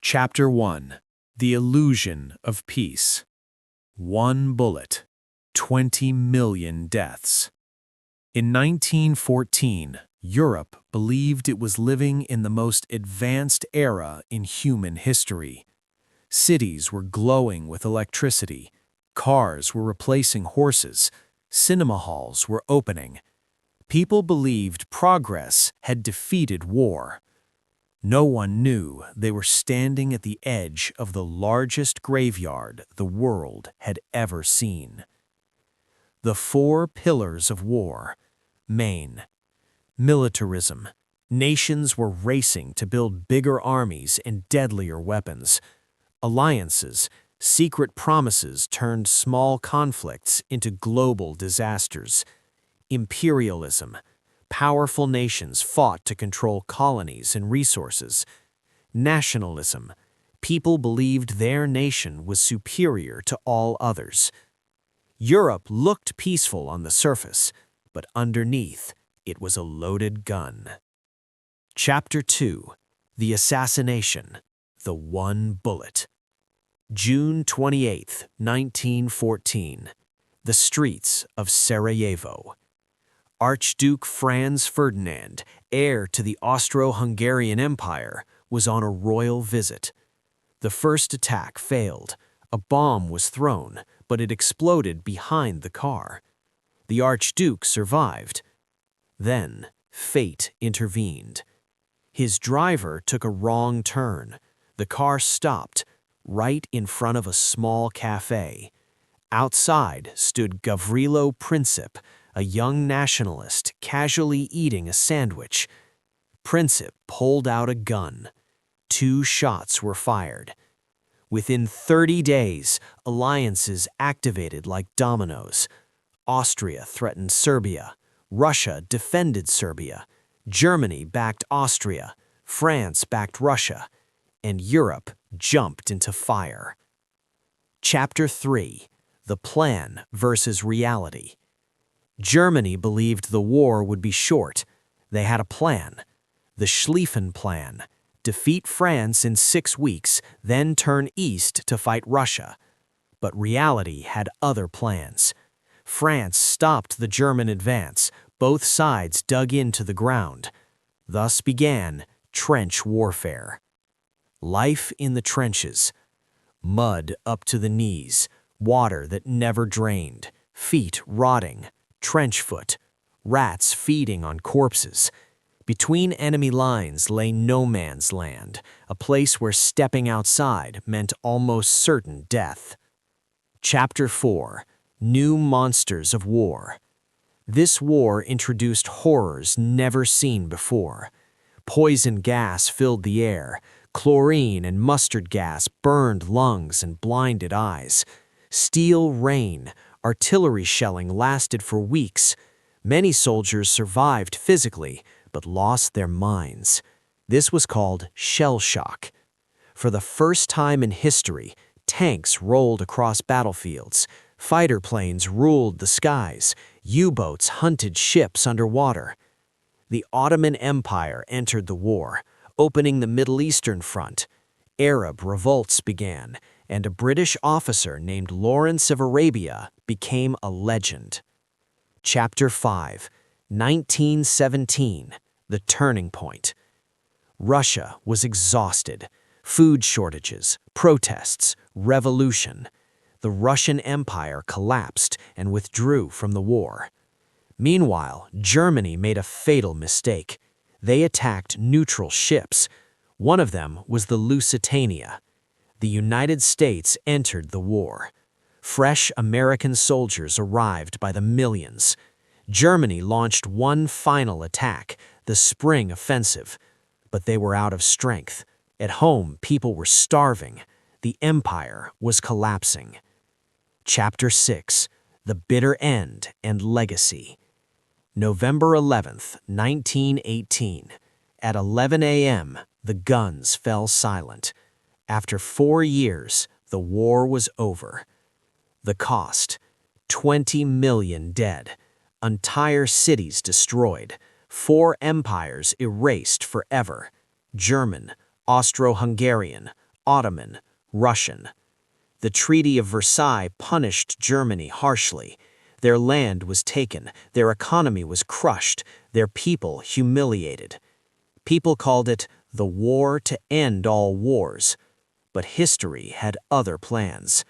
Chapter 1. The Illusion of Peace. One bullet, 20 million deaths. In 1914, Europe believed it was living in the most advanced era in human history. Cities were glowing with electricity, cars were replacing horses, cinema halls were opening. People believed progress had defeated war. No one knew they were standing at the edge of the largest graveyard the world had ever seen. The four pillars of war. Main. Militarism. Nations were racing to build bigger armies and deadlier weapons. Alliances. Secret promises turned small conflicts into global disasters. Imperialism. Powerful nations fought to control colonies and resources. Nationalism. People believed their nation was superior to all others. Europe looked peaceful on the surface, but underneath, it was a loaded gun. Chapter 2. The Assassination. The One Bullet. June 28, 1914. The streets of Sarajevo. Archduke Franz Ferdinand, heir to the Austro-Hungarian Empire, was on a royal visit. The first attack failed. A bomb was thrown, but it exploded behind the car. The Archduke survived. Then, fate intervened. His driver took a wrong turn. The car stopped, right in front of a small cafe. Outside stood Gavrilo Princip, a young nationalist casually eating a sandwich. Princip pulled out a gun. 2 shots were fired. Within 30 days, alliances activated like dominoes. Austria threatened Serbia. Russia defended Serbia. Germany backed Austria. France backed Russia. And Europe jumped into fire. Chapter 3. The Plan versus Reality. Germany believed the war would be short. They had a plan. The Schlieffen Plan. Defeat France in 6 weeks, then turn east to fight Russia. But reality had other plans. France stopped the German advance. Both sides dug into the ground. Thus began trench warfare. Life in the trenches. Mud up to the knees, water that never drained, feet rotting, trench foot, rats feeding on corpses. Between enemy lines lay no man's land, a place where stepping outside meant almost certain death. Chapter 4. New Monsters of War. This war introduced horrors never seen before. Poison gas filled the air. Chlorine and mustard gas burned lungs and blinded eyes. Steel rain, artillery shelling lasted for weeks. Many soldiers survived physically, but lost their minds. This was called shell shock. For the first time in history, tanks rolled across battlefields. Fighter planes ruled the skies. U-boats hunted ships underwater. The Ottoman Empire entered the war, opening the Middle Eastern front. Arab revolts began, and a British officer named Lawrence of Arabia became a legend. Chapter 5. 1917. The Turning Point. Russia was exhausted. Food shortages, protests, revolution. The Russian Empire collapsed and withdrew from the war. Meanwhile, Germany made a fatal mistake. They attacked neutral ships. One of them was the Lusitania. The United States entered the war. Fresh American soldiers arrived by the millions. Germany launched one final attack, the Spring Offensive. But they were out of strength. At home, people were starving. The empire was collapsing. Chapter 6. The Bitter End and Legacy. November 11th, 1918. At 11 a.m., the guns fell silent. After 4 years, the war was over. The cost: 20 million dead, entire cities destroyed, 4 empires erased forever: German, Austro-Hungarian, Ottoman, Russian. The Treaty of Versailles punished Germany harshly. Their land was taken, their economy was crushed, their people humiliated. People called it the war to end all wars, but history had other plans.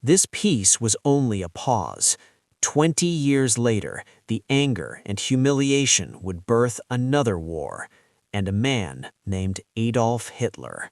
This peace was only a pause. 20 years later, the anger and humiliation would birth another war, and a man named Adolf Hitler.